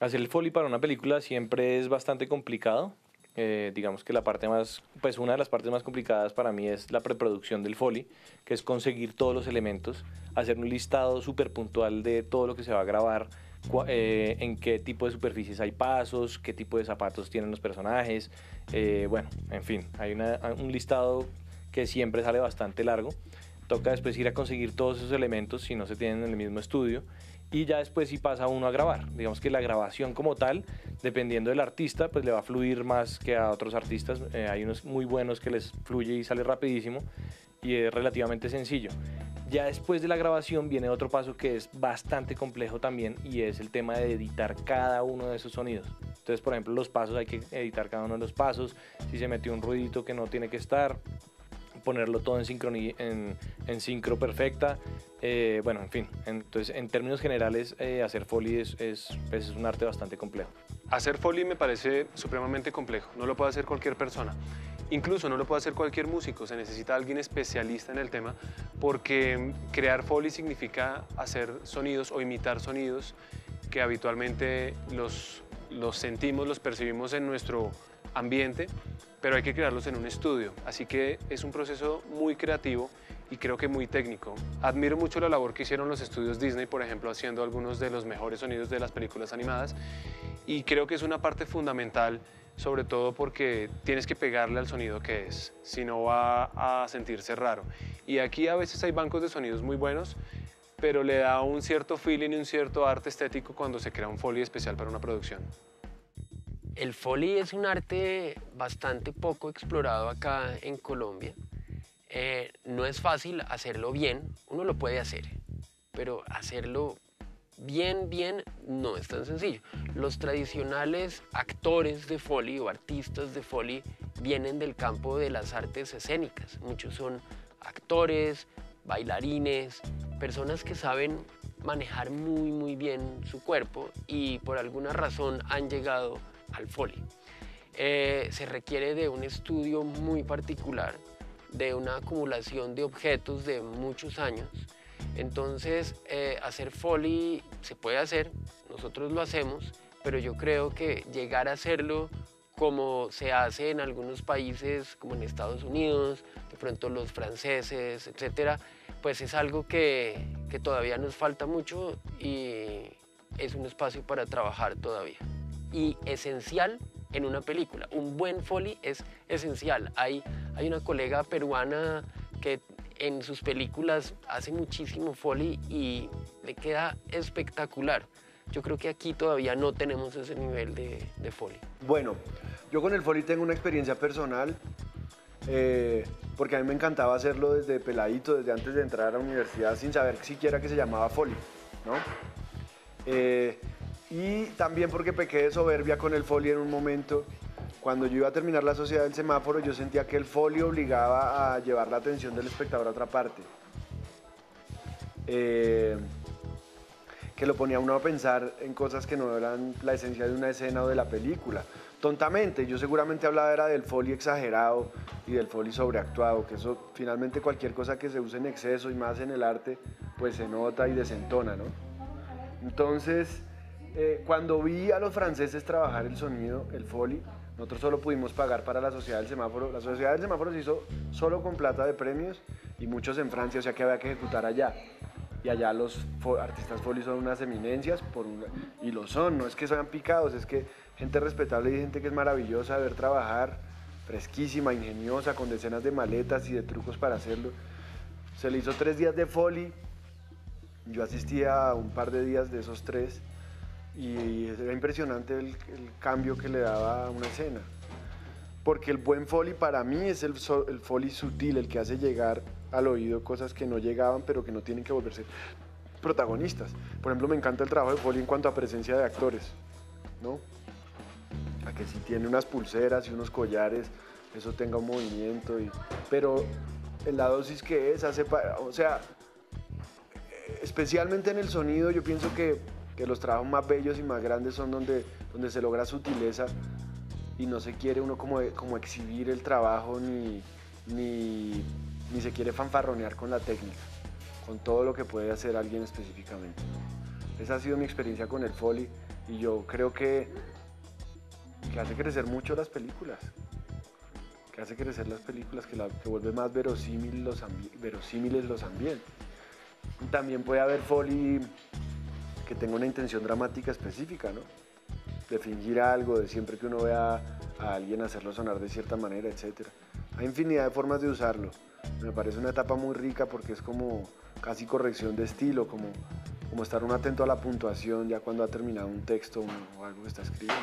Hacer el Foley para una película siempre es bastante complicado. Digamos que la parte más, pues una de las partes más complicadas para mí es la preproducción del Foley, que es conseguir todos los elementos, hacer un listado súper puntual de todo lo que se va a grabar, en qué tipo de superficies hay pasos, qué tipo de zapatos tienen los personajes, bueno, en fin, hay un listado que siempre sale bastante largo. Toca después ir a conseguir todos esos elementos si no se tienen en el mismo estudio, y ya después sí pasa uno a grabar. Digamos que la grabación como tal, dependiendo del artista, pues le va a fluir más que a otros artistas. Hay unos muy buenos que les fluye y sale rapidísimo y es relativamente sencillo. Ya después de la grabación viene otro paso que es bastante complejo también, y es el tema de editar cada uno de esos sonidos. Entonces, por ejemplo, los pasos, hay que editar cada uno de los pasos, si se metió un ruidito que no tiene que estar, ponerlo todo en sincro perfecta. Bueno, en fin, entonces en términos generales, hacer Foley es un arte bastante complejo. Hacer Foley me parece supremamente complejo, no lo puede hacer cualquier persona. Incluso no lo puede hacer cualquier músico, se necesita alguien especialista en el tema, porque crear Foley significa hacer sonidos o imitar sonidos que habitualmente los sentimos, los percibimos en nuestro ambiente, pero hay que crearlos en un estudio. Así que es un proceso muy creativo y creo que muy técnico. Admiro mucho la labor que hicieron los estudios Disney, por ejemplo, haciendo algunos de los mejores sonidos de las películas animadas, y creo que es una parte fundamental, sobre todo porque tienes que pegarle al sonido que es, si no va a sentirse raro. Y aquí a veces hay bancos de sonidos muy buenos, pero le da un cierto feeling y un cierto arte estético cuando se crea un Foley especial para una producción. El Foley es un arte bastante poco explorado acá en Colombia. No es fácil hacerlo bien, uno lo puede hacer, pero hacerlo bien no es tan sencillo. Los tradicionales actores de Foley o artistas de Foley vienen del campo de las artes escénicas. Muchos son actores, bailarines, personas que saben manejar muy bien su cuerpo y por alguna razón han llegado al Foley. Se requiere de un estudio muy particular, de una acumulación de objetos de muchos años. Entonces, hacer Foley se puede hacer, nosotros lo hacemos, pero yo creo que llegar a hacerlo como se hace en algunos países, como en Estados Unidos, de pronto los franceses, etcétera, pues es algo que todavía nos falta mucho y es un espacio para trabajar todavía. Y esencial en una película. Un buen Foley es esencial. Hay una colega peruana que en sus películas hace muchísimo Foley y le queda espectacular. Yo creo que aquí todavía no tenemos ese nivel de Foley. Bueno, yo con el Foley tengo una experiencia personal, porque a mí me encantaba hacerlo desde peladito, desde antes de entrar a la universidad, sin saber siquiera que se llamaba Foley, ¿no? Y también porque pequé de soberbia con el Foley en un momento. Cuando yo iba a terminar La Sociedad del Semáforo, yo sentía que el Foley obligaba a llevar la atención del espectador a otra parte. Que lo ponía a uno a pensar en cosas que no eran la esencia de una escena o de la película. Tontamente, yo seguramente hablaba era del Foley exagerado y del Foley sobreactuado, que eso finalmente cualquier cosa que se use en exceso y más en el arte, pues se nota y desentona, ¿no? Entonces, cuando vi a los franceses trabajar el sonido, el Foley, nosotros solo pudimos pagar para La Sociedad del Semáforo. La Sociedad del Semáforo se hizo solo con plata de premios y muchos en Francia, o sea que había que ejecutar allá. Y allá los artistas Foley son unas eminencias, y lo son, no es que sean picados, es que gente respetable y gente que es maravillosa de ver trabajar, fresquísima, ingeniosa, con decenas de maletas y de trucos para hacerlo. Se le hizo 3 días de Foley, yo asistí a un par de días de esos 3, y era impresionante el cambio que le daba a una escena. Porque el buen Foley para mí es el Foley sutil, el que hace llegar al oído cosas que no llegaban, pero que no tienen que volverse protagonistas. Por ejemplo, me encanta el trabajo de Foley en cuanto a presencia de actores, ¿no? A que si tiene unas pulseras y unos collares, eso tenga un movimiento, pero en la dosis que es, o sea, especialmente en el sonido, yo pienso que los trabajos más bellos y más grandes son donde se logra sutileza y no se quiere uno como exhibir el trabajo ni se quiere fanfarronear con la técnica, con todo lo que puede hacer alguien específicamente. Esa ha sido mi experiencia con el Foley Y yo creo que hace crecer mucho las películas, que hace crecer las películas, que vuelve más verosímiles los ambientes. También puede haber Foley que tenga una intención dramática específica, ¿no? De fingir algo, de siempre que uno vea a alguien hacerlo sonar de cierta manera, etc. Hay infinidad de formas de usarlo. Me parece una etapa muy rica porque es como casi corrección de estilo, como estar un atento a la puntuación ya cuando ha terminado un texto o algo que está escribiendo.